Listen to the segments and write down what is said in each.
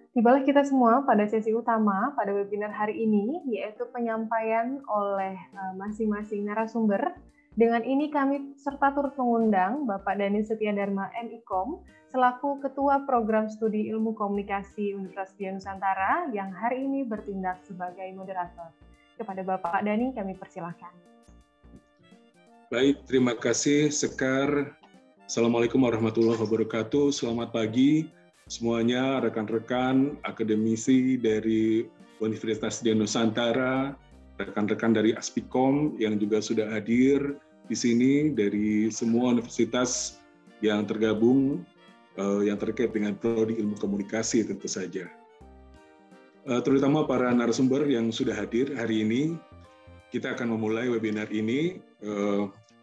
Tibalah kita semua pada sesi utama pada webinar hari ini, yaitu penyampaian oleh masing-masing narasumber. Dengan ini kami serta turut mengundang Bapak Dhani Setiadharma MIKOM, selaku Ketua Program Studi Ilmu Komunikasi Universitas Nusantara, yang hari ini bertindak sebagai moderator. Kepada Bapak Dhani kami persilahkan. Baik, terima kasih Sekar. Assalamualaikum warahmatullahi wabarakatuh. Selamat pagi semuanya, rekan-rekan akademisi dari Universitas Nusantara, rekan-rekan dari Aspikom yang juga sudah hadir di sini dari semua universitas yang tergabung yang terkait dengan prodi ilmu komunikasi tentu saja. Terutama para narasumber yang sudah hadir hari ini, kita akan memulai webinar ini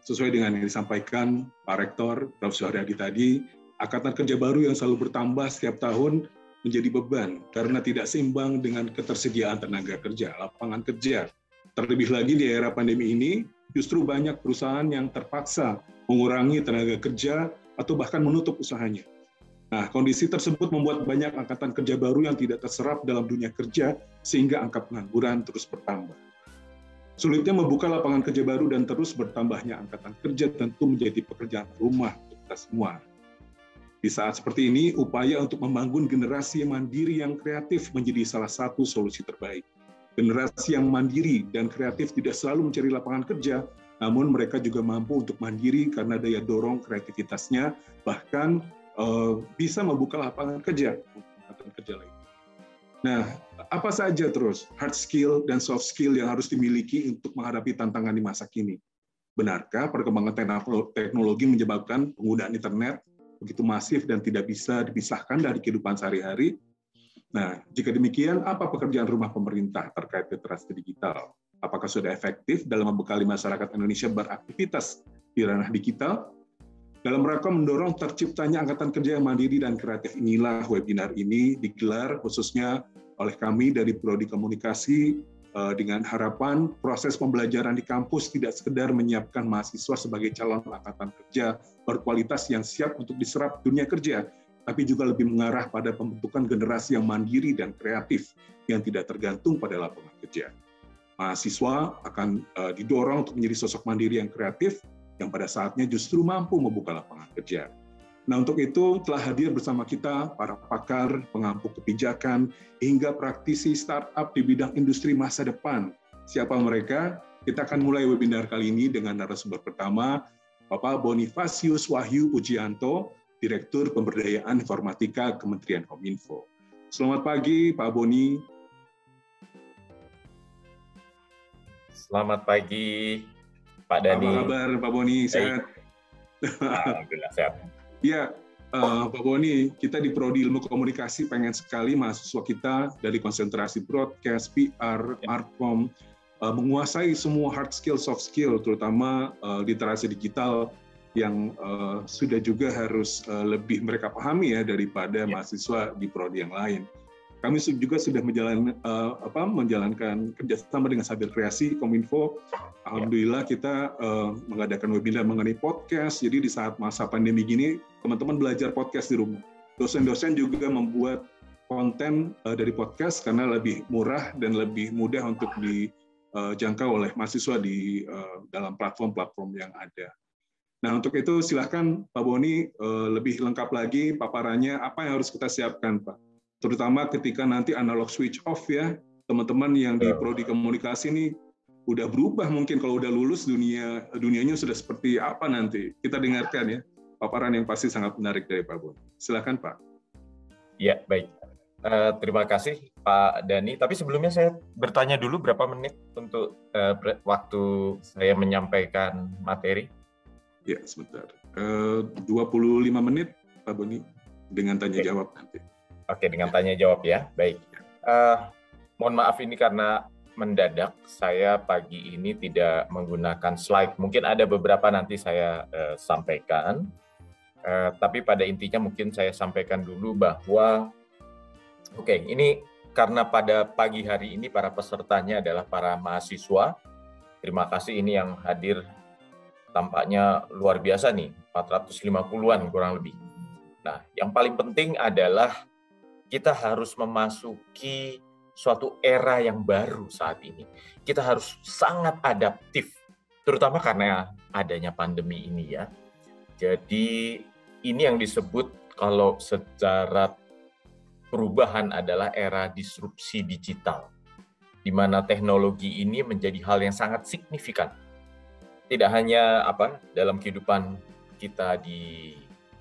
sesuai dengan yang disampaikan Pak Rektor, Profesor Haryadi tadi. Angkatan kerja baru yang selalu bertambah setiap tahun menjadi beban karena tidak seimbang dengan ketersediaan tenaga kerja, lapangan kerja. Terlebih lagi di era pandemi ini, justru banyak perusahaan yang terpaksa mengurangi tenaga kerja atau bahkan menutup usahanya. Nah, kondisi tersebut membuat banyak angkatan kerja baru yang tidak terserap dalam dunia kerja sehingga angka pengangguran terus bertambah. Sulitnya membuka lapangan kerja baru dan terus bertambahnya angkatan kerja tentu menjadi pekerjaan rumah untuk kita semua. Di saat seperti ini, upaya untuk membangun generasi yang mandiri yang kreatif menjadi salah satu solusi terbaik. Generasi yang mandiri dan kreatif tidak selalu mencari lapangan kerja, namun mereka juga mampu untuk mandiri karena daya dorong kreativitasnya, bahkan bisa membuka lapangan kerja untuk angkatan kerja lain. Nah, apa saja terus hard skill dan soft skill yang harus dimiliki untuk menghadapi tantangan di masa kini? Benarkah perkembangan teknologi menyebabkan penggunaan internet begitu masif dan tidak bisa dipisahkan dari kehidupan sehari-hari? Nah, jika demikian, apa pekerjaan rumah pemerintah terkait literasi digital? Apakah sudah efektif dalam membekali masyarakat Indonesia beraktivitas di ranah digital? Dalam rangka mendorong terciptanya angkatan kerja yang mandiri dan kreatif inilah webinar ini digelar khususnya oleh kami dari Prodi Komunikasi dengan harapan proses pembelajaran di kampus tidak sekedar menyiapkan mahasiswa sebagai calon angkatan kerja berkualitas yang siap untuk diserap dunia kerja, tapi juga lebih mengarah pada pembentukan generasi yang mandiri dan kreatif yang tidak tergantung pada lapangan kerja. Mahasiswa akan didorong untuk menjadi sosok mandiri yang kreatif yang pada saatnya justru mampu membuka lapangan kerja. Nah, untuk itu telah hadir bersama kita para pakar, pengampu kebijakan, hingga praktisi startup di bidang industri masa depan. Siapa mereka? Kita akan mulai webinar kali ini dengan narasumber pertama, Bapak Bonifasius Wahyu Pujianto, Direktur Pemberdayaan Informatika Kementerian Kominfo. Selamat pagi, Pak Boni. Selamat pagi, Pak Dhani. Apa kabar, Pak Boni? Sehat? Alhamdulillah, sehat. Ya, Pak Boni, kita di Prodi Ilmu Komunikasi pengen sekali mahasiswa kita dari konsentrasi broadcast, PR, markom, menguasai semua hard skill, soft skill, terutama literasi digital yang sudah juga harus lebih mereka pahami ya daripada mahasiswa di prodi yang lain. Kami juga sudah menjalankan kerjasama dengan Sabil Kreasi Kominfo. Alhamdulillah kita mengadakan webinar mengenai podcast. Jadi di saat masa pandemi gini, teman-teman belajar podcast di rumah. Dosen-dosen juga membuat konten dari podcast karena lebih murah dan lebih mudah untuk dijangkau oleh mahasiswa di dalam platform-platform yang ada. Nah, untuk itu silakan Pak Boni lebih lengkap lagi paparannya apa yang harus kita siapkan, Pak. Terutama ketika nanti analog switch off ya, teman-teman yang di prodi komunikasi ini udah berubah mungkin kalau udah lulus dunianya sudah seperti apa nanti. Kita dengarkan ya, paparan yang pasti sangat menarik dari Pak Boni. Silakan Pak. Ya, baik. Terima kasih Pak Dhani. Tapi sebelumnya saya bertanya dulu berapa menit untuk waktu saya menyampaikan materi? Ya, sebentar. 25 menit Pak Boni dengan tanya jawab nanti. Oke, dengan tanya jawab ya. Baik. Mohon maaf ini karena mendadak saya pagi ini tidak menggunakan slide. Mungkin ada beberapa nanti saya sampaikan. Tapi pada intinya mungkin saya sampaikan dulu bahwa ini karena pada pagi hari ini para pesertanya adalah para mahasiswa. Terima kasih ini yang hadir tampaknya luar biasa nih, 450-an kurang lebih. Nah, yang paling penting adalah kita harus memasuki suatu era yang baru saat ini. Kita harus sangat adaptif, terutama karena adanya pandemi ini ya. Jadi ini yang disebut kalau secara perubahan adalah era disrupsi digital, di mana teknologi ini menjadi hal yang sangat signifikan. Tidak hanya dalam kehidupan kita di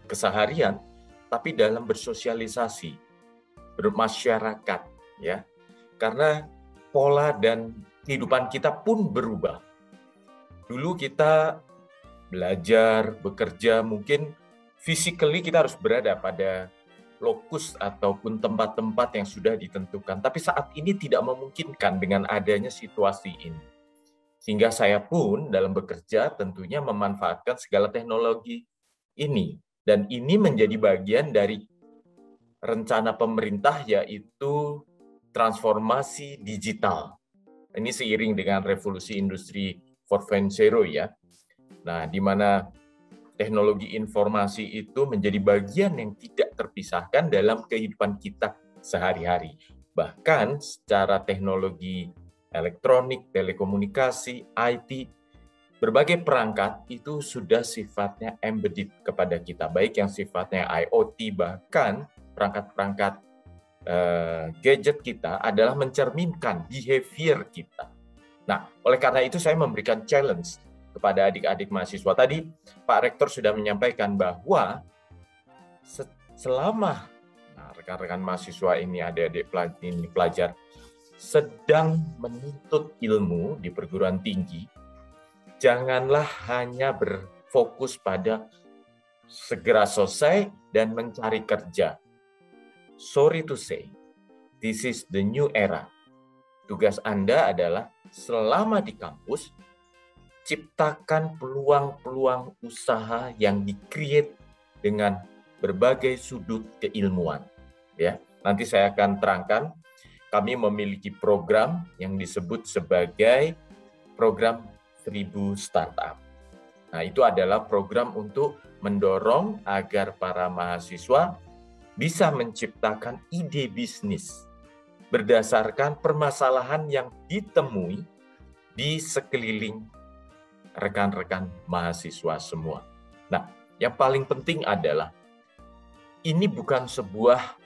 keseharian, tapi dalam bersosialisasi, bermasyarakat, ya. Karena pola dan kehidupan kita pun berubah. Dulu kita belajar, bekerja, mungkin physically kita harus berada pada lokus ataupun tempat-tempat yang sudah ditentukan. Tapi saat ini tidak memungkinkan dengan adanya situasi ini. Sehingga saya pun dalam bekerja tentunya memanfaatkan segala teknologi ini. Dan ini menjadi bagian dari rencana pemerintah, yaitu transformasi digital. Ini seiring dengan revolusi industri 4.0 ya. Nah, di mana teknologi informasi itu menjadi bagian yang tidak terpisahkan dalam kehidupan kita sehari-hari. Bahkan secara teknologi elektronik, telekomunikasi, IT, berbagai perangkat itu sudah sifatnya embedded kepada kita, baik yang sifatnya IoT, bahkan perangkat-perangkat gadget kita adalah mencerminkan behavior kita. Nah, oleh karena itu saya memberikan challenge kepada adik-adik mahasiswa. Tadi Pak Rektor sudah menyampaikan bahwa selama rekan-rekan mahasiswa ini, adik-adik pelajar sedang menuntut ilmu di perguruan tinggi, janganlah hanya berfokus pada segera selesai dan mencari kerja. Sorry to say, this is the new era. Tugas Anda adalah selama di kampus, ciptakan peluang-peluang usaha yang di-create dengan berbagai sudut keilmuan. Ya, nanti saya akan terangkan. Kami memiliki program yang disebut sebagai program 1000 Startup. Nah, itu adalah program untuk mendorong agar para mahasiswa bisa menciptakan ide bisnis berdasarkan permasalahan yang ditemui di sekeliling rekan-rekan mahasiswa semua. Nah, yang paling penting adalah ini bukan sebuah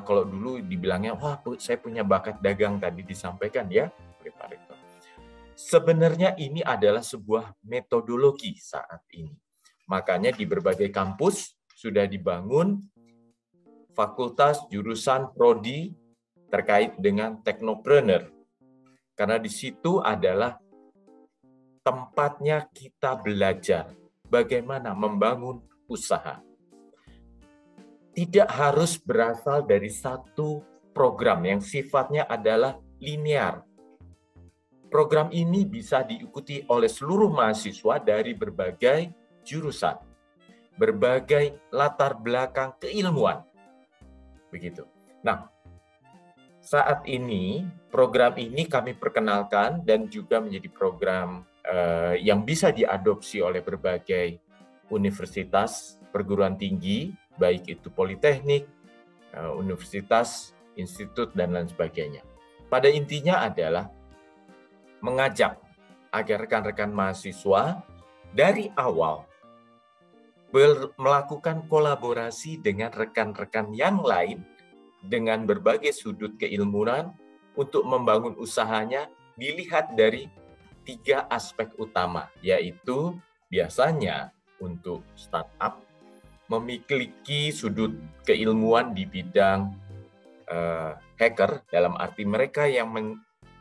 kalau dulu dibilangnya, wah saya punya bakat dagang tadi disampaikan ya oleh Pak Rektor. Sebenarnya ini adalah sebuah metodologi saat ini. Makanya di berbagai kampus sudah dibangun fakultas, jurusan, prodi terkait dengan teknopreneur. Karena di situ adalah tempatnya kita belajar bagaimana membangun usaha. Tidak harus berasal dari satu program yang sifatnya adalah linear. Program ini bisa diikuti oleh seluruh mahasiswa dari berbagai jurusan, berbagai latar belakang keilmuan. Begitu. Nah, saat ini program ini kami perkenalkan dan juga menjadi program yang bisa diadopsi oleh berbagai universitas, perguruan tinggi, baik itu politeknik, universitas, institut, dan lain sebagainya. Pada intinya adalah mengajak agar rekan-rekan mahasiswa dari awal melakukan kolaborasi dengan rekan-rekan yang lain dengan berbagai sudut keilmuan untuk membangun usahanya dilihat dari 3 aspek utama, yaitu biasanya untuk startup memiliki sudut keilmuan di bidang hacker, dalam arti mereka yang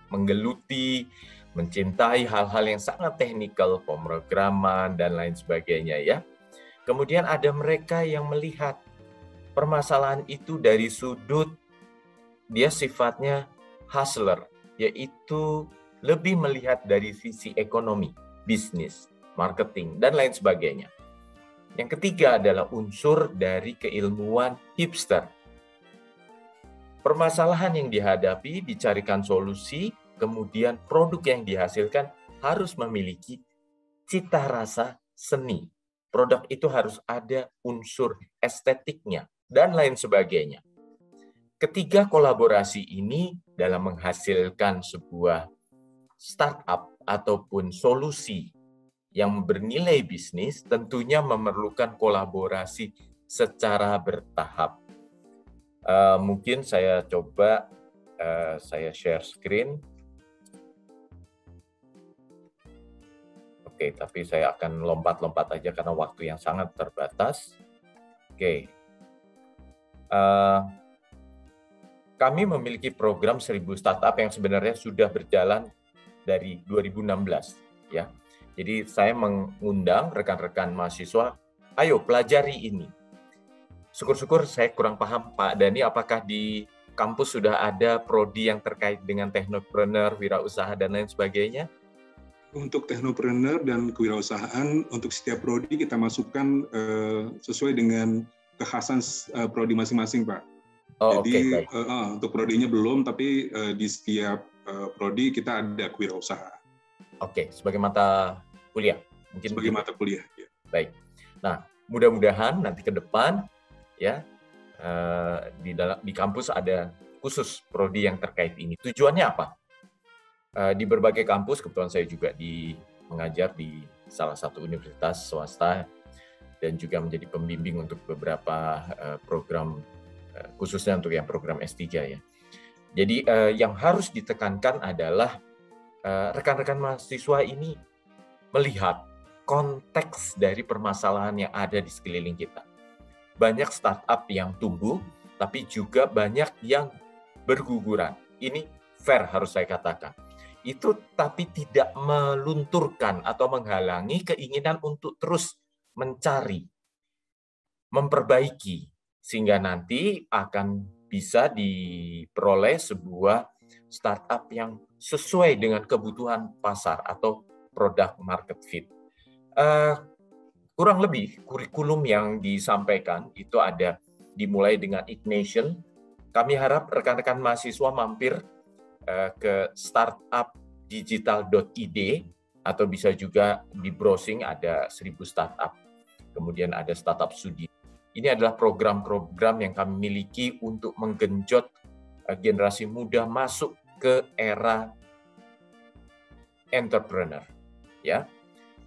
menggeluti, mencintai hal-hal yang sangat teknikal, pemrograman, dan lain sebagainya ya. Kemudian ada mereka yang melihat permasalahan itu dari sudut dia sifatnya hustler, yaitu lebih melihat dari sisi ekonomi, bisnis, marketing, dan lain sebagainya. Yang ketiga adalah unsur dari keilmuan hipster. Permasalahan yang dihadapi, dicarikan solusi, kemudian produk yang dihasilkan harus memiliki cita rasa seni. Produk itu harus ada unsur estetiknya dan lain sebagainya. Ketiga kolaborasi ini dalam menghasilkan sebuah startup ataupun solusi yang bernilai bisnis tentunya memerlukan kolaborasi secara bertahap. Mungkin saya coba saya share screen. Oke, tapi saya akan lompat-lompat aja karena waktu yang sangat terbatas. Oke. Kami memiliki program 1000 startup yang sebenarnya sudah berjalan dari 2016 ya. Jadi saya mengundang rekan-rekan mahasiswa, ayo pelajari ini. Syukur-syukur saya kurang paham Pak Dhani, apakah di kampus sudah ada prodi yang terkait dengan technopreneur, wirausaha dan lain sebagainya? Untuk technopreneur dan kewirausahaan, untuk setiap prodi kita masukkan sesuai dengan kekhasan prodi masing-masing, Pak. Oh, jadi untuk prodinya belum, tapi di setiap prodi kita ada kewirausahaan. Oke, sebagai mata kuliah. Mungkin sebagai mata kuliah. Ya. Baik. Nah, mudah-mudahan nanti ke depan ya di kampus ada khusus prodi yang terkait ini. Tujuannya apa? Di berbagai kampus, kebetulan saya juga mengajar di salah satu universitas swasta dan juga menjadi pembimbing untuk beberapa program, khususnya untuk yang program S3 ya. Jadi yang harus ditekankan adalah rekan-rekan mahasiswa ini melihat konteks dari permasalahan yang ada di sekeliling kita. Banyak startup yang tumbuh, tapi juga banyak yang berguguran. Ini fair harus saya katakan. Itu tapi tidak melunturkan atau menghalangi keinginan untuk terus mencari, memperbaiki, sehingga nanti akan bisa diperoleh sebuah startup yang sesuai dengan kebutuhan pasar atau product market fit. Kurang lebih kurikulum yang disampaikan itu ada dimulai dengan Ignition. Kami harap rekan-rekan mahasiswa mampir ke startupdigital.id atau bisa juga di browsing, ada 1000 startup. Kemudian ada Startup Studio. Ini adalah program-program yang kami miliki untuk menggenjot generasi muda masuk ke era entrepreneur. Ya,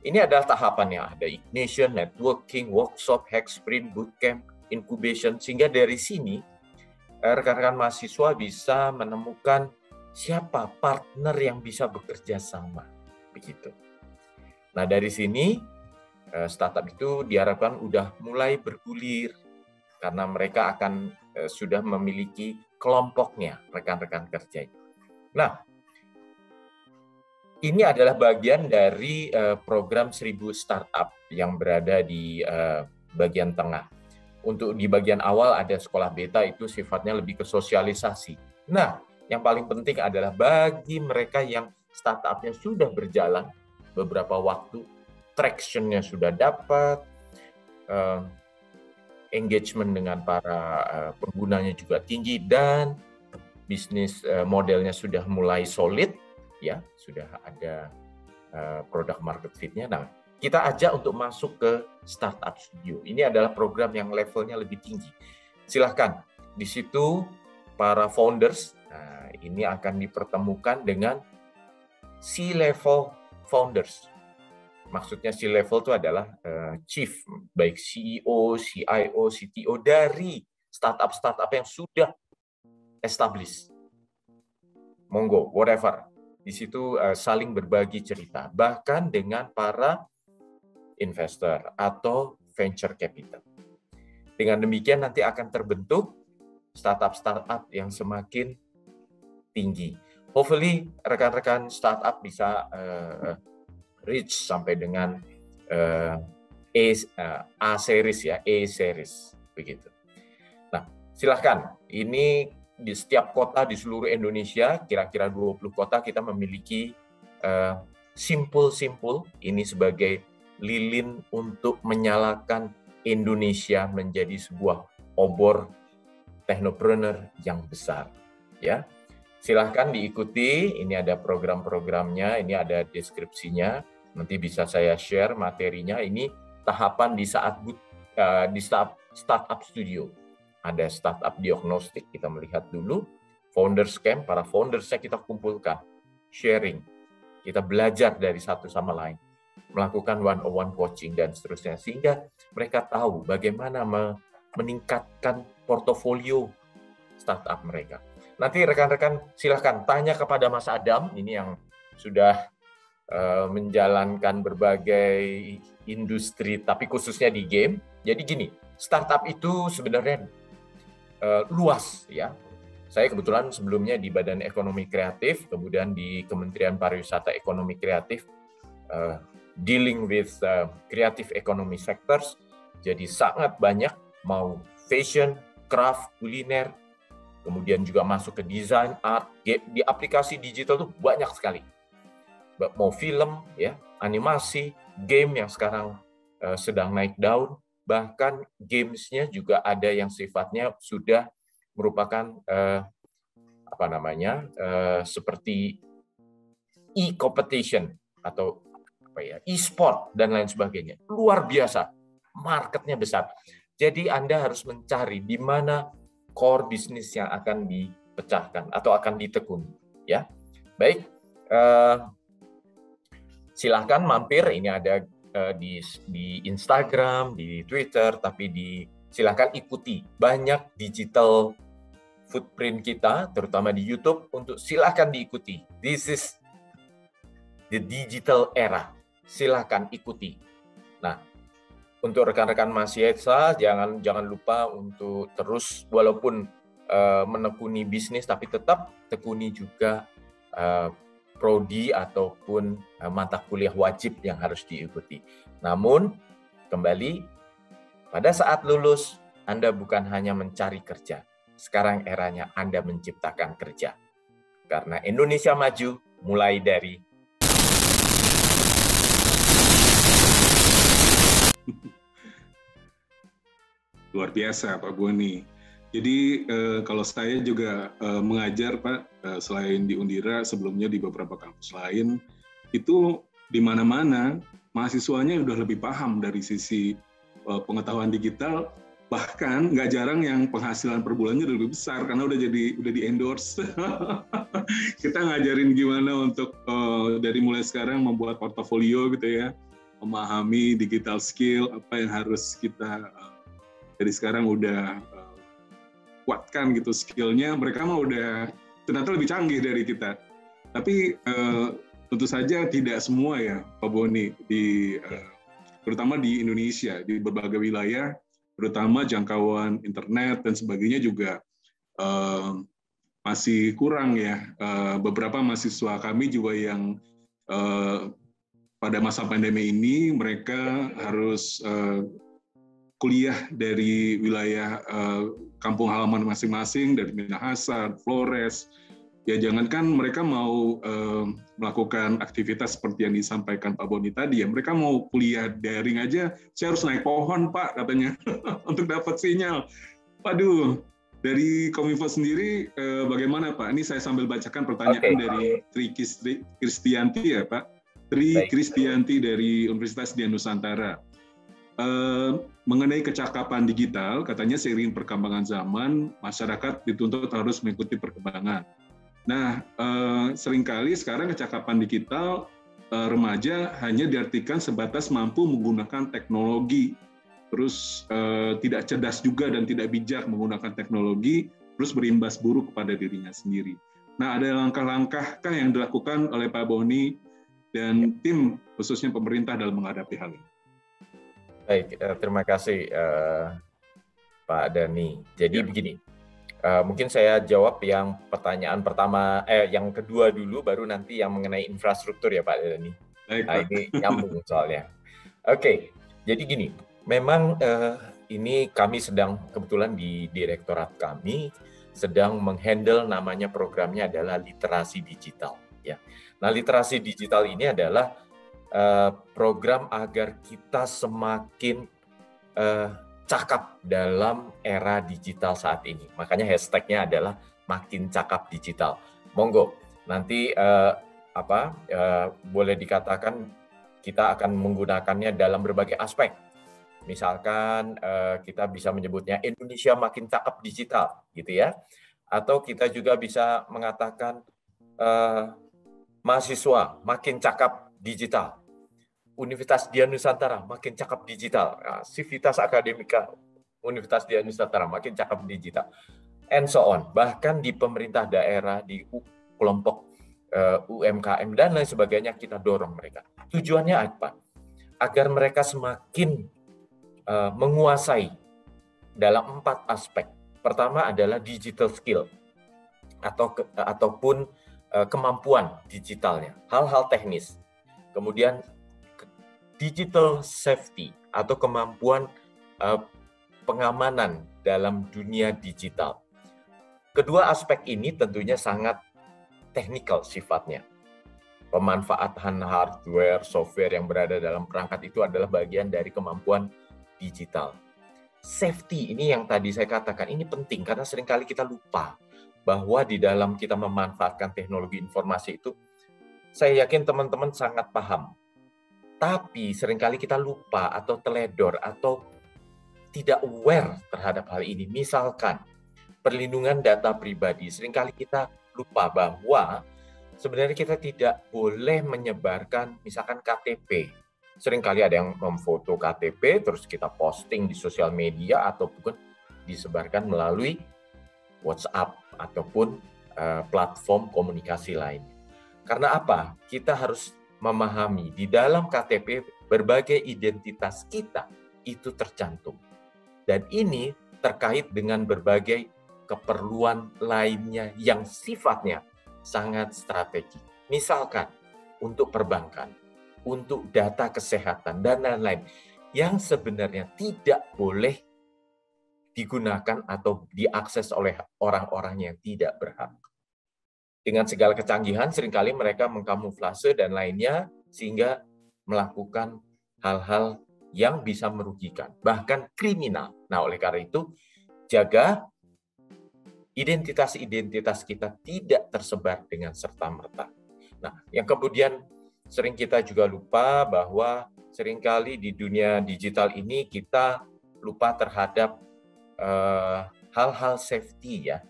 ini adalah tahapannya. Ada ignition, networking, workshop, hack sprint, bootcamp, incubation. Sehingga dari sini rekan-rekan mahasiswa bisa menemukan siapa partner yang bisa bekerja sama. Begitu. Nah dari sini startup itu diharapkan udah mulai bergulir karena mereka akan sudah memiliki kelompoknya, rekan-rekan kerja. Nah, ini adalah bagian dari program 1000 startup yang berada di bagian tengah. Untuk di bagian awal ada sekolah beta, itu sifatnya lebih ke sosialisasi. Nah, yang paling penting adalah bagi mereka yang startupnya sudah berjalan beberapa waktu, traction-nya sudah dapat, engagement dengan para penggunanya juga tinggi, dan bisnis modelnya sudah mulai solid, ya sudah ada produk market fit-nya. Nah, kita ajak untuk masuk ke Startup Studio. Ini adalah program yang levelnya lebih tinggi. Silahkan, di situ para founders, ini akan dipertemukan dengan C-level founders. Maksudnya C-level itu adalah chief, baik CEO, CIO, CTO dari startup-startup yang sudah established. Monggo, whatever. Di situ saling berbagi cerita, bahkan dengan para investor atau venture capital. Dengan demikian nanti akan terbentuk startup-startup yang semakin tinggi. Hopefully rekan-rekan startup bisa reach sampai dengan A series ya, A series begitu. Nah, silahkan. Ini di setiap kota di seluruh Indonesia, kira-kira 20 kota kita memiliki simpul-simpul ini sebagai lilin untuk menyalakan Indonesia menjadi sebuah obor technopreneur yang besar. Ya, silahkan diikuti. Ini ada program-programnya, ini ada deskripsinya. Nanti bisa saya share materinya. Ini tahapan di saat di startup studio. Ada startup diagnostik, kita melihat dulu. Founders Camp, para foundersnya kita kumpulkan. Sharing. Kita belajar dari satu sama lain. Melakukan one-on-one coaching dan seterusnya. Sehingga mereka tahu bagaimana meningkatkan portofolio startup mereka. Nanti rekan-rekan silahkan tanya kepada Mas Adam, ini yang sudah menjalankan berbagai industri, tapi khususnya di game. Jadi gini, startup itu sebenarnya luas ya. Saya kebetulan sebelumnya di Badan Ekonomi Kreatif, kemudian di Kementerian Pariwisata Ekonomi Kreatif, dealing with creative economy sectors. Jadi sangat banyak, mau fashion, craft, kuliner, kemudian juga masuk ke desain, art, di aplikasi digital tuh banyak sekali. Mau film, ya, animasi, game yang sekarang sedang naik daun, bahkan games-nya juga ada yang sifatnya sudah merupakan seperti e-competition atau e-sport dan lain sebagainya. Luar biasa, marketnya besar. Jadi Anda harus mencari di mana core bisnis yang akan dipecahkan atau akan ditekuni. Ya, baik. Silahkan mampir, ini ada di Instagram, di Twitter, tapi silahkan ikuti banyak digital footprint kita, terutama di YouTube, untuk silahkan diikuti. This is the digital era. Silahkan ikuti. Nah, untuk rekan-rekan mahasiswa, jangan lupa untuk terus, walaupun menekuni bisnis, tapi tetap tekuni juga prodi ataupun mata kuliah wajib yang harus diikuti. Namun, kembali, pada saat lulus, Anda bukan hanya mencari kerja. Sekarang eranya Anda menciptakan kerja. Karena Indonesia maju mulai dari luar biasa Pak Boni. Jadi kalau saya juga mengajar Pak, selain di Undira, sebelumnya di beberapa kampus lain, itu di mana-mana mahasiswanya udah lebih paham dari sisi pengetahuan digital, bahkan nggak jarang yang penghasilan per bulannya udah lebih besar karena udah di endorse. Kita ngajarin gimana untuk dari mulai sekarang membuat portofolio gitu ya, memahami digital skill, apa yang harus kita dari sekarang udah kuatkan gitu skillnya. Mereka mah udah ternyata lebih canggih dari kita. Tapi tentu saja tidak semua ya Pak Boni, terutama di Indonesia, di berbagai wilayah, terutama jangkauan internet dan sebagainya juga masih kurang ya. Beberapa mahasiswa kami juga yang pada masa pandemi ini mereka harus kuliah dari wilayah kampung halaman masing-masing, dari Minahasa, Flores. Ya jangankan mereka mau melakukan aktivitas seperti yang disampaikan Pak Boni tadi ya, mereka mau kuliah daring aja, saya harus naik pohon Pak katanya untuk dapat sinyal. Waduh, dari Kominfo sendiri bagaimana Pak? Ini saya sambil bacakan pertanyaan dari Tri Kristianti ya Pak. Tri Kristianti dari Universitas Dian Nusantara. Mengenai kecakapan digital, katanya seiring perkembangan zaman, masyarakat dituntut harus mengikuti perkembangan. Nah, seringkali sekarang kecakapan digital remaja hanya diartikan sebatas mampu menggunakan teknologi, terus tidak cerdas juga dan tidak bijak menggunakan teknologi, terus berimbas buruk kepada dirinya sendiri. Nah, ada langkah-langkahkah yang dilakukan oleh Pak Boni dan tim, khususnya pemerintah dalam menghadapi hal ini? Baik, terima kasih Pak Dhani. Jadi begini, mungkin saya jawab yang pertanyaan pertama, yang kedua dulu, baru nanti yang mengenai infrastruktur ya Pak Dhani. Baik, nah, ini nyambung soalnya. Oke, jadi gini, memang ini kami sedang, kebetulan di direktorat kami, sedang menghandle namanya programnya adalah literasi digital. Ya. Nah, literasi digital ini adalah program agar kita semakin cakap dalam era digital saat ini. Makanya hashtagnya adalah makin cakap digital. Monggo, nanti boleh dikatakan kita akan menggunakannya dalam berbagai aspek. Misalkan kita bisa menyebutnya Indonesia makin cakep digital, gitu ya. Atau kita juga bisa mengatakan mahasiswa makin cakep digital. Universitas Dian Nusantara makin cakep digital. Sivitas Akademika Universitas Dian Nusantara makin cakep digital. And so on. Bahkan di pemerintah daerah, di kelompok UMKM dan lain sebagainya, kita dorong mereka. Tujuannya apa? Agar mereka semakin menguasai dalam 4 aspek. Pertama adalah digital skill ataupun kemampuan digitalnya, hal-hal teknis. Kemudian digital safety atau kemampuan pengamanan dalam dunia digital. Kedua aspek ini tentunya sangat teknikal sifatnya. Pemanfaatan hardware, software yang berada dalam perangkat itu adalah bagian dari kemampuan digital. Safety ini yang tadi saya katakan, ini penting karena seringkali kita lupa bahwa di dalam kita memanfaatkan teknologi informasi itu, saya yakin teman-teman sangat paham. Tapi seringkali kita lupa atau teledor atau tidak aware terhadap hal ini. Misalkan perlindungan data pribadi, seringkali kita lupa bahwa sebenarnya kita tidak boleh menyebarkan misalkan KTP. Seringkali ada yang memfoto KTP, terus kita posting di sosial media ataupun disebarkan melalui WhatsApp ataupun platform komunikasi lain. Karena apa? Kita harus memahami di dalam KTP berbagai identitas kita itu tercantum. Dan ini terkait dengan berbagai keperluan lainnya yang sifatnya sangat strategis. Misalkan untuk perbankan, untuk data kesehatan, dan lain-lain yang sebenarnya tidak boleh digunakan atau diakses oleh orang-orang yang tidak berhak. Dengan segala kecanggihan, seringkali mereka mengkamuflase dan lainnya sehingga melakukan hal-hal yang bisa merugikan, bahkan kriminal. Nah, oleh karena itu, jaga identitas-identitas kita tidak tersebar dengan serta-merta. Nah, yang kemudian sering kita juga lupa bahwa seringkali di dunia digital ini kita lupa terhadap hal-hal safety ya.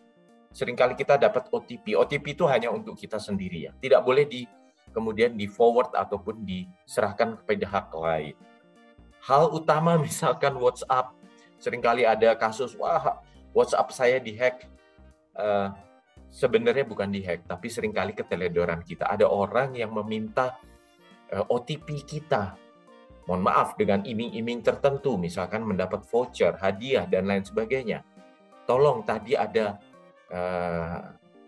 Seringkali kita dapat OTP. OTP itu hanya untuk kita sendiri ya. Tidak boleh kemudian di forward ataupun diserahkan kepada hak lain. Hal utama misalkan WhatsApp. Seringkali ada kasus, wah WhatsApp saya dihack. Sebenarnya bukan dihack, tapi seringkali keteledoran kita. Ada orang yang meminta OTP kita. Mohon maaf, dengan iming-iming tertentu, misalkan mendapat voucher, hadiah, dan lain sebagainya. Tolong, tadi ada,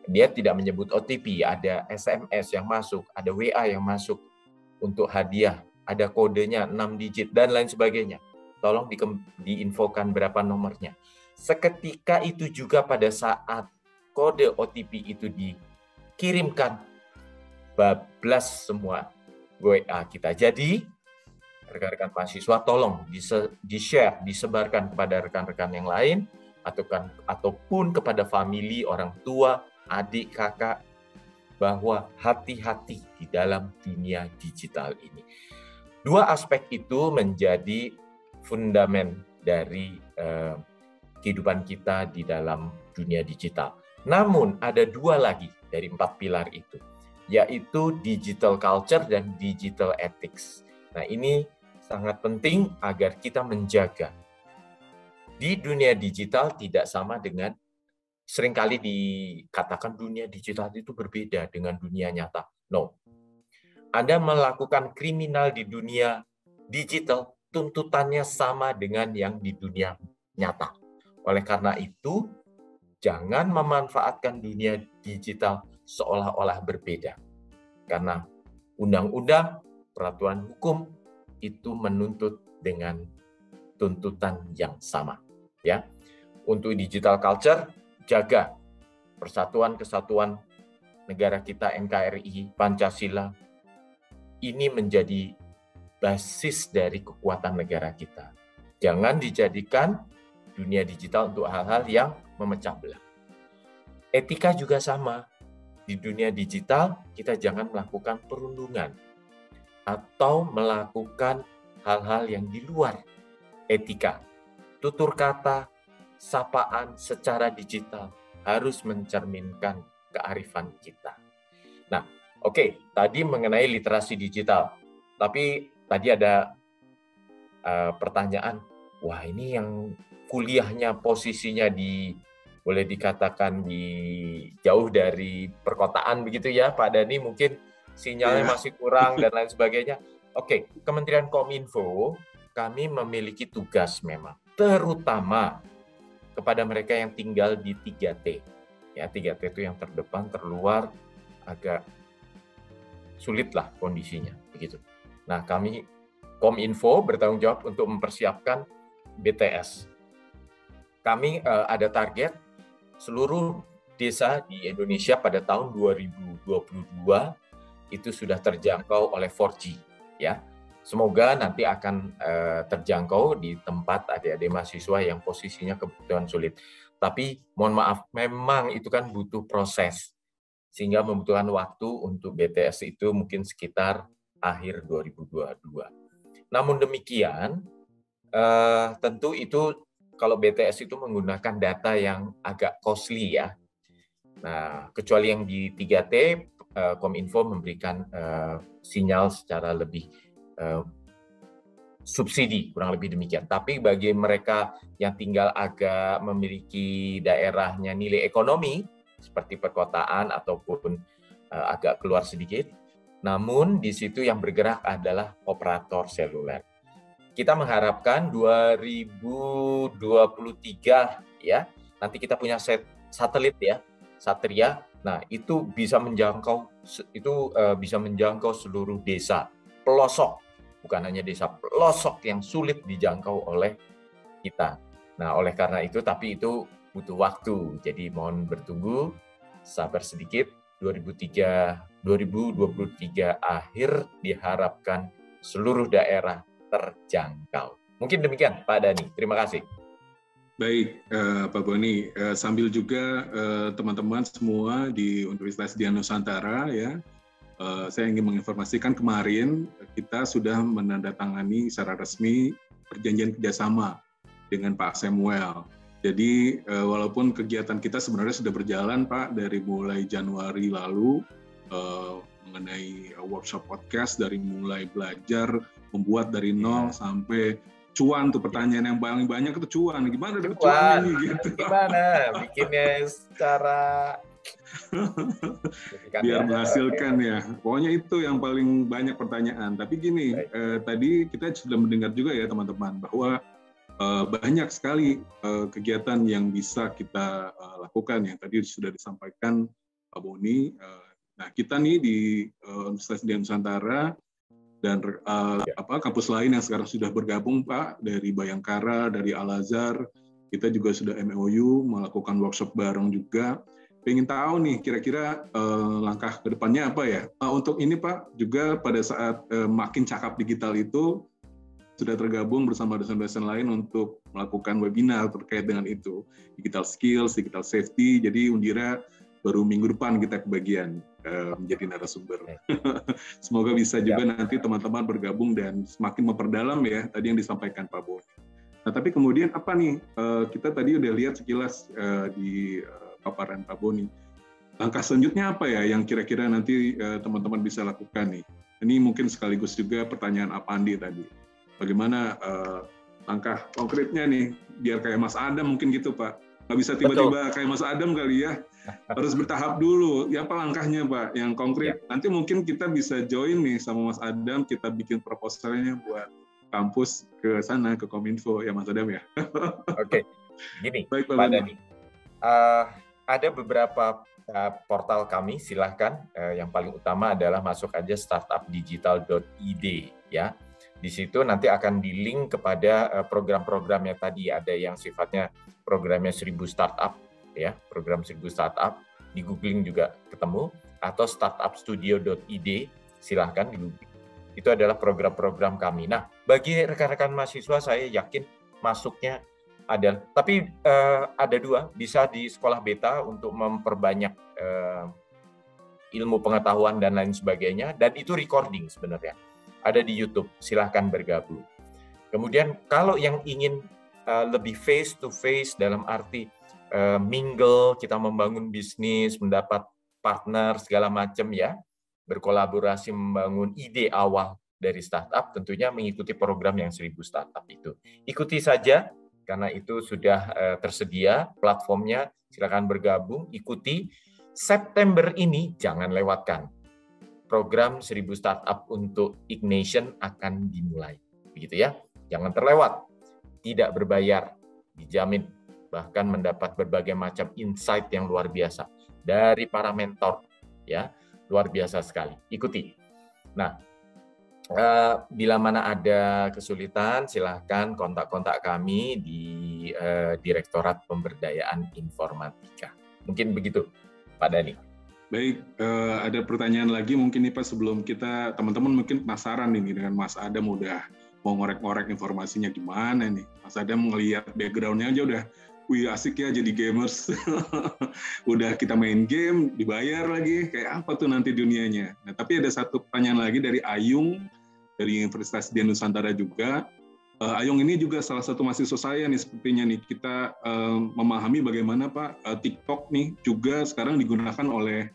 dia tidak menyebut OTP, ada SMS yang masuk, ada WA yang masuk untuk hadiah, ada kodenya 6 digit, dan lain sebagainya. Tolong diinfokan berapa nomornya. Seketika itu juga pada saat kode OTP itu dikirimkan, bablas semua WA kita. Jadi, rekan-rekan mahasiswa tolong di-share, disebarkan kepada rekan-rekan yang lain, ataupun kepada famili, orang tua, adik, kakak, bahwa hati-hati di dalam dunia digital ini. 2 aspek itu menjadi fundamen dari kehidupan kita di dalam dunia digital. Namun ada 2 lagi dari 4 pilar itu, yaitu digital culture dan digital ethics. Nah, ini sangat penting agar kita menjaga. Di dunia digital tidak sama dengan, seringkali dikatakan dunia digital itu berbeda dengan dunia nyata. No. Anda melakukan kriminal di dunia digital, tuntutannya sama dengan yang di dunia nyata. Oleh karena itu, jangan memanfaatkan dunia digital seolah-olah berbeda. Karena undang-undang, peraturan hukum itu menuntut dengan tuntutan yang sama. Ya, untuk digital culture, jaga persatuan kesatuan negara kita NKRI, Pancasila. Ini menjadi basis dari kekuatan negara kita. Jangan dijadikan dunia digital untuk hal-hal yang memecah belah. Etika juga sama. Di dunia digital, kita jangan melakukan perundungan. atau melakukan hal-hal yang di luar etika. Tutur kata, sapaan secara digital harus mencerminkan kearifan kita. Nah, oke, tadi mengenai literasi digital. Tapi tadi ada pertanyaan, wah ini yang kuliahnya posisinya boleh dikatakan jauh dari perkotaan begitu ya, Pak Dhani, mungkin sinyalnya masih kurang dan lain sebagainya. Oke, Kementerian Kominfo, kami memiliki tugas memang, terutama kepada mereka yang tinggal di 3T. Ya, 3T itu yang terdepan, terluar, agak sulit lah kondisinya, begitu. Nah, kami Kominfo bertanggung jawab untuk mempersiapkan BTS. Kami ada target seluruh desa di Indonesia pada tahun 2022 itu sudah terjangkau oleh 4G, ya. Semoga nanti akan terjangkau di tempat adik-adik mahasiswa yang posisinya kebutuhan sulit. Tapi mohon maaf, memang itu kan butuh proses, sehingga membutuhkan waktu untuk BTS itu mungkin sekitar akhir 2022. Namun demikian, tentu itu kalau BTS itu menggunakan data yang agak costly ya. Nah, kecuali yang di 3T, Kominfo memberikan sinyal secara lebih subsidi, kurang lebih demikian. Tapi bagi mereka yang tinggal agak memiliki daerahnya nilai ekonomi, seperti perkotaan ataupun agak keluar sedikit, namun di situ yang bergerak adalah operator seluler. Kita mengharapkan 2023 ya, nanti kita punya satelit ya, Satria. Nah, itu bisa menjangkau seluruh desa pelosok, bukan hanya desa pelosok yang sulit dijangkau oleh kita. Nah, oleh karena itu, tapi itu butuh waktu. Jadi mohon bertunggu, sabar sedikit. 2023 akhir diharapkan seluruh daerah terjangkau. Mungkin demikian, Pak Dhani. Terima kasih. Baik, Pak Boni. Sambil juga teman-teman semua di Universitas Dian Nusantara, ya, saya ingin menginformasikan kemarin kita sudah menandatangani secara resmi perjanjian kerjasama dengan Pak Samuel. Jadi walaupun kegiatan kita sebenarnya sudah berjalan, Pak, dari mulai Januari lalu mengenai workshop podcast, dari mulai belajar membuat dari nol sampai cuan, tuh pertanyaan yang paling banyak itu cuan. Gimana dapat cuan ini? Gitu. Gimana bikinnya secara biar menghasilkan ya. Pokoknya itu yang paling banyak pertanyaan. Tapi gini, tadi kita sudah mendengar juga ya teman-teman bahwa banyak sekali kegiatan yang bisa kita lakukan yang tadi sudah disampaikan Pak Boni. Nah, kita nih di Universitas Dian Nusantara dan kampus lain yang sekarang sudah bergabung, Pak, dari Bayangkara, dari Al-Azhar, kita juga sudah MOU melakukan workshop bareng juga. Pengen tahu nih kira-kira langkah ke depannya apa ya? Untuk ini, Pak, juga pada saat makin cakap digital itu sudah tergabung bersama dosen-dosen lain untuk melakukan webinar terkait dengan itu, digital skills, digital safety. Jadi Undira baru minggu depan kita kebagian menjadi narasumber. Semoga bisa juga nanti teman-teman bergabung dan semakin memperdalam ya tadi yang disampaikan Pak Boni. Nah, tapi kemudian apa nih? Kita tadi udah lihat sekilas di paparan Pak Boni. Langkah selanjutnya apa ya yang kira-kira nanti teman-teman bisa lakukan nih? Ini mungkin sekaligus juga pertanyaan Apandi tadi. Bagaimana langkah konkretnya nih, biar kayak Mas Adam mungkin gitu, Pak. Nggak bisa tiba-tiba kayak Mas Adam kali ya. Harus bertahap dulu. Ya apa langkahnya, Pak, yang konkret? Ya. Nanti mungkin kita bisa join nih sama Mas Adam, kita bikin proposalnya buat kampus ke sana, ke Kominfo, ya Mas Adam ya. Oke, gini, baik, Pak Dhani. Ada beberapa portal kami, silahkan. Yang paling utama adalah masuk aja startupdigital.id, ya. Di situ nanti akan di-link kepada program-programnya tadi. Ada yang sifatnya programnya 1000 startup, ya, program 1000 startup. Di googling juga ketemu. Atau startupstudio.id, silahkan di googling. Itu adalah program-program kami. Nah, bagi rekan-rekan mahasiswa saya yakin masuknya ada. Tapi ada dua, bisa di sekolah beta untuk memperbanyak ilmu pengetahuan dan lain sebagainya. Dan itu recording sebenarnya. ada di YouTube, silahkan bergabung. Kemudian kalau yang ingin lebih face to face dalam arti mingle, kita membangun bisnis, mendapat partner segala macam ya, berkolaborasi membangun ide awal dari startup, tentunya mengikuti program yang 1000 startup itu. Ikuti saja, karena itu sudah tersedia platformnya, silakan bergabung, ikuti. September ini jangan lewatkan. Program 1000 startup untuk Ignition akan dimulai. Begitu ya, jangan terlewat. Tidak berbayar, dijamin, bahkan mendapat berbagai macam insight yang luar biasa dari para mentor, ya, luar biasa sekali. Ikuti. Nah, bila mana ada kesulitan, silahkan kontak-kontak kami di Direktorat Pemberdayaan Informatika. Mungkin begitu, Pak Dhani. Baik, ada pertanyaan lagi mungkin nih Pak, sebelum kita, teman-teman mungkin penasaran nih dengan Mas Adam udah mau ngorek-ngorek informasinya gimana nih. Mas Adam ngelihat background-nya aja udah, wih asik ya jadi gamers. Udah kita main game, dibayar lagi, kayak apa tuh nanti dunianya. Nah, tapi ada satu pertanyaan lagi dari Ayung, dari Universitas Dian Nusantara juga. Ayung ini juga salah satu mahasiswa saya nih sepertinya nih. Kita memahami bagaimana Pak, TikTok nih juga sekarang digunakan oleh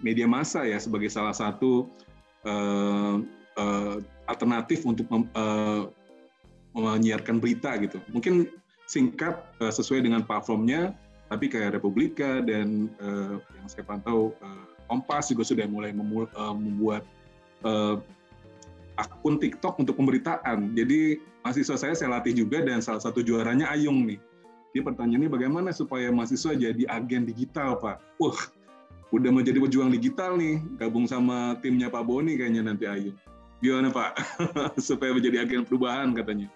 media massa ya sebagai salah satu alternatif untuk menyiarkan berita gitu. Mungkin singkat sesuai dengan platformnya, tapi kayak Republika dan yang saya pantau Kompas juga sudah mulai membuat akun TikTok untuk pemberitaan. Jadi mahasiswa saya latih juga dan salah satu juaranya Ayung nih. Jadi pertanyaannya bagaimana supaya mahasiswa jadi agen digital Pak? Wah, udah mau jadi pejuang digital nih, gabung sama timnya Pak Boni kayaknya nanti Ayung. Gimana Pak? Supaya menjadi agen perubahan katanya.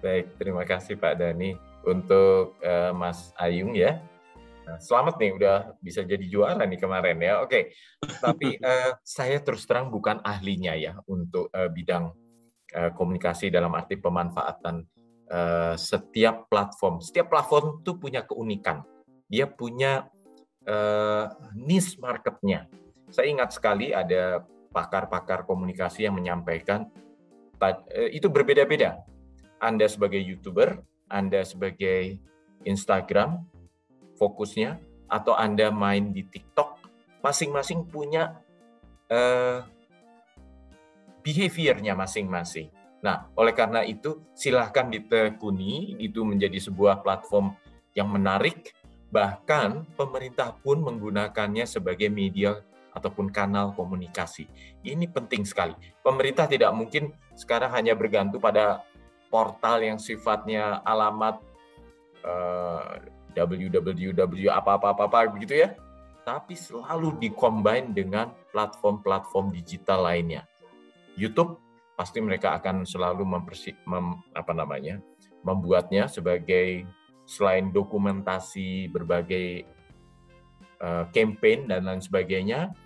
Baik, terima kasih Pak Dhani. Untuk Mas Ayung ya, nah, selamat nih udah bisa jadi juara nih kemarin ya. Oke, tapi saya terus terang bukan ahlinya ya untuk bidang komunikasi dalam arti pemanfaatan setiap platform. Setiap platform itu punya keunikan. Dia punya niche marketnya. Saya ingat sekali ada pakar-pakar komunikasi yang menyampaikan itu berbeda-beda. Anda sebagai YouTuber, Anda sebagai Instagram, fokusnya, atau Anda main di TikTok, masing-masing punya behavior-nya masing-masing. Nah, oleh karena itu, silahkan ditekuni, itu menjadi sebuah platform yang menarik, bahkan pemerintah pun menggunakannya sebagai media ataupun kanal komunikasi. Ini penting sekali. Pemerintah tidak mungkin sekarang hanya bergantung pada portal yang sifatnya alamat www apa-apa begitu ya, tapi selalu dikombin dengan platform-platform digital lainnya. YouTube pasti mereka akan selalu membuatnya sebagai selain dokumentasi berbagai campaign dan lain sebagainya,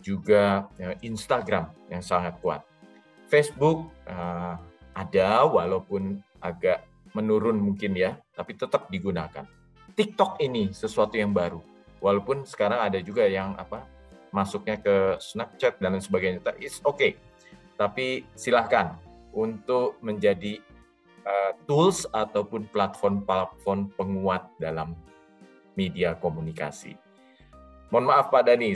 juga Instagram yang sangat kuat. Facebook ada walaupun agak menurun mungkin ya, tapi tetap digunakan. TikTok ini sesuatu yang baru, walaupun sekarang ada juga yang masuknya ke Snapchat dan lain sebagainya. It's okay, tapi silahkan untuk menjadi tools ataupun platform penguat dalam media komunikasi. Mohon maaf Pak Dhani,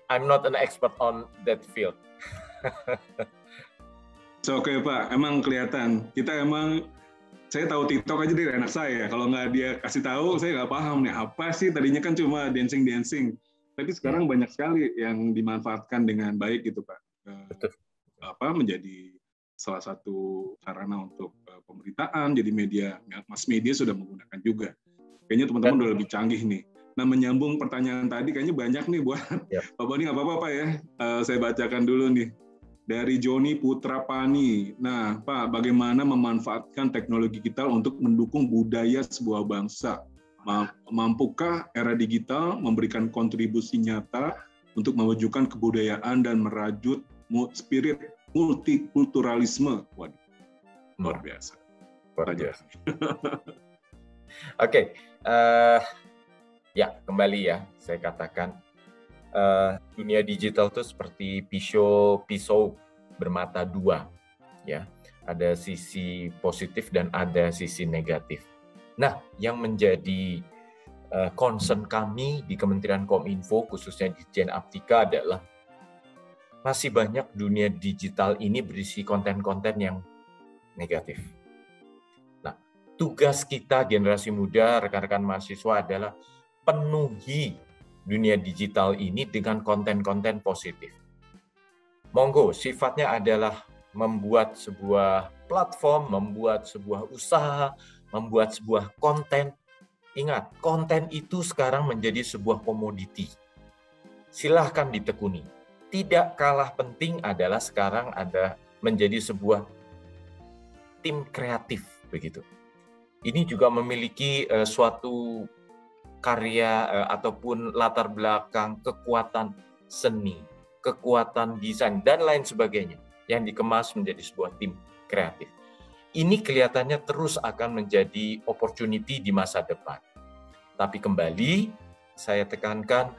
I'm not an expert on that field. Oke Pak, emang kelihatan. Saya tahu TikTok aja dari anak saya. Kalau nggak dia kasih tahu, saya nggak paham nih apa sih. Tadinya kan cuma dancing. Tapi sekarang banyak sekali yang dimanfaatkan dengan baik gitu Pak. Betul. Menjadi salah satu sarana untuk pemberitaan. Jadi mass media sudah menggunakan juga. Kayaknya teman-teman udah lebih canggih nih. Nah, menyambung pertanyaan tadi, kayaknya banyak nih buat Pak Boni, nggak apa-apa Pak ya. Saya bacakan dulu nih. Dari Joni Putrapani. Nah, Pak, bagaimana memanfaatkan teknologi digital untuk mendukung budaya sebuah bangsa? Mampukah era digital memberikan kontribusi nyata untuk mewujudkan kebudayaan dan merajut spirit multikulturalisme? Waduh, luar biasa. Luar biasa. Oke, ya kembali ya, saya katakan dunia digital itu seperti pisau bermata dua, ya. Ada sisi positif dan ada sisi negatif. Nah, yang menjadi concern kami di Kementerian Kominfo, khususnya di Dijen Aptika adalah masih banyak dunia digital ini berisi konten-konten yang negatif. Nah, tugas kita generasi muda, rekan-rekan mahasiswa adalah penuhi dunia digital ini dengan konten-konten positif. Monggo, sifatnya adalah membuat sebuah platform, membuat sebuah usaha, membuat sebuah konten. Ingat, konten itu sekarang menjadi sebuah komoditi. Silahkan ditekuni. Tidak kalah penting adalah sekarang ada menjadi sebuah tim kreatif, begitu. Ini juga memiliki suatu karya ataupun latar belakang kekuatan seni, kekuatan desain, dan lain sebagainya yang dikemas menjadi sebuah tim kreatif. Ini kelihatannya terus akan menjadi opportunity di masa depan. Tapi kembali, saya tekankan,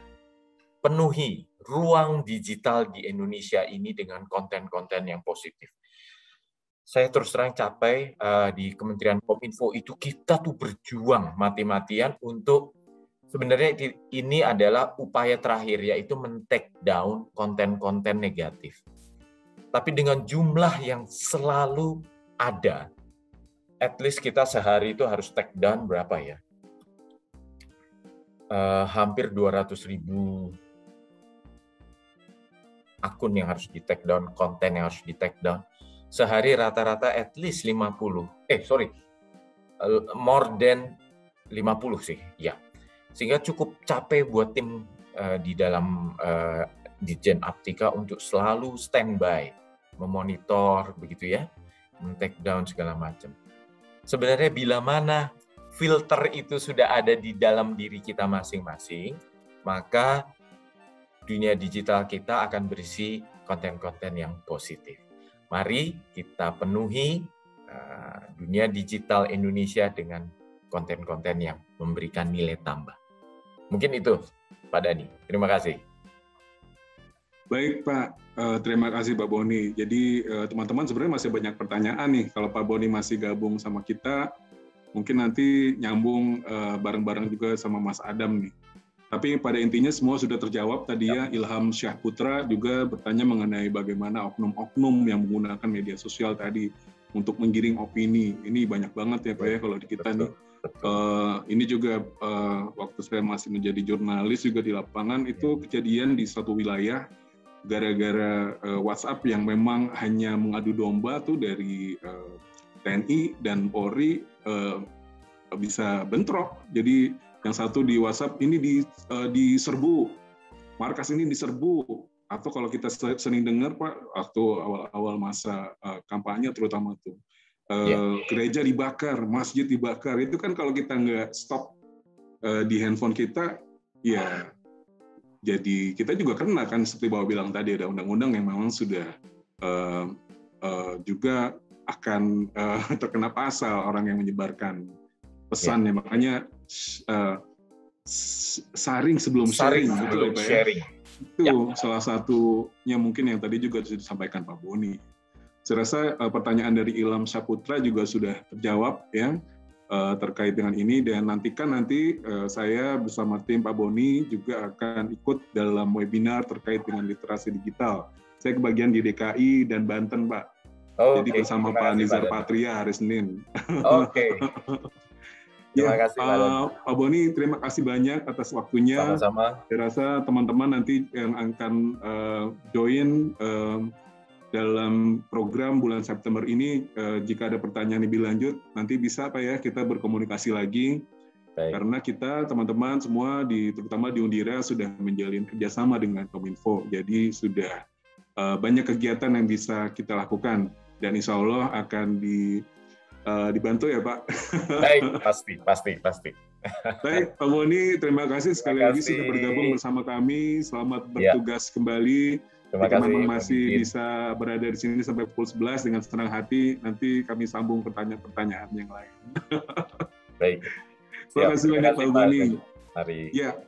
penuhi ruang digital di Indonesia ini dengan konten-konten yang positif. Saya terus terang capai di Kementerian Kominfo itu kita tuh berjuang mati-matian untuk sebenarnya ini adalah upaya terakhir, yaitu men-take down konten-konten negatif. Tapi dengan jumlah yang selalu ada, at least kita sehari itu harus take down berapa ya? Hampir 200.000 akun yang harus di-take down, konten yang harus di-take down. Sehari rata-rata at least 50. More than 50 sih, ya. Sehingga cukup capek buat tim di dalam Dijen Aptika untuk selalu standby, memonitor, begitu ya, men-take down segala macam. Sebenarnya bila mana filter itu sudah ada di dalam diri kita masing-masing, maka dunia digital kita akan berisi konten-konten yang positif. Mari kita penuhi dunia digital Indonesia dengan konten-konten yang memberikan nilai tambah. Mungkin itu, Pak Dhani. Terima kasih. Baik, Pak. Terima kasih, Pak Boni. Jadi, teman-teman sebenarnya masih banyak pertanyaan nih. Kalau Pak Boni masih gabung sama kita, mungkin nanti nyambung bareng-bareng juga sama Mas Adam nih. Tapi pada intinya semua sudah terjawab tadi ya. Ilham Syahputra juga bertanya mengenai bagaimana oknum-oknum yang menggunakan media sosial tadi untuk menggiring opini. Ini banyak banget ya Pak ya kalau di kita nih. Ini juga waktu saya masih menjadi jurnalis juga di lapangan itu kejadian di satu wilayah gara-gara WhatsApp yang memang hanya mengadu domba tuh dari TNI dan Polri bisa bentrok. Jadi yang satu di WhatsApp ini diserbu, markas ini diserbu, atau kalau kita sering dengar Pak, waktu awal-awal masa kampanye terutama tuh, gereja dibakar, masjid dibakar, itu kan kalau kita nggak stop di handphone kita, ya jadi kita juga kena kan seperti Bapak bilang tadi ada undang-undang yang memang sudah juga akan terkena pasal orang yang menyebarkan pesan ya, makanya saring sebelum sharing, betul Pak ya? Itu salah satunya mungkin yang tadi juga sudah disampaikan Pak Boni. Saya rasa pertanyaan dari Ilham Syahputra juga sudah terjawab ya terkait dengan ini, dan nanti saya bersama tim Pak Boni juga akan ikut dalam webinar terkait dengan literasi digital. Saya kebagian di DKI dan Banten Pak. Jadi bersama Pak Nizar Patria hari Senin. Oke. Terima kasih, Pak Boni, terima kasih banyak atas waktunya. Sama-sama. Saya rasa teman-teman nanti yang akan join dalam program bulan September ini, jika ada pertanyaan lebih lanjut, nanti bisa Pak ya kita berkomunikasi lagi. Baik. Karena kita teman-teman semua terutama di Undira sudah menjalin kerjasama dengan Kominfo, jadi sudah banyak kegiatan yang bisa kita lakukan dan insya Allah akan dibantu ya Pak. Baik, pasti. Baik, Pak Boni, terima kasih sekali lagi sudah bergabung bersama kami. Selamat bertugas kembali. Terima kasih. Teman-teman masih bisa berada di sini sampai pukul 11 dengan senang hati. Nanti kami sambung pertanyaan-pertanyaan yang lain. Baik. Terima kasih banyak Pak Boni. Mari. Ya.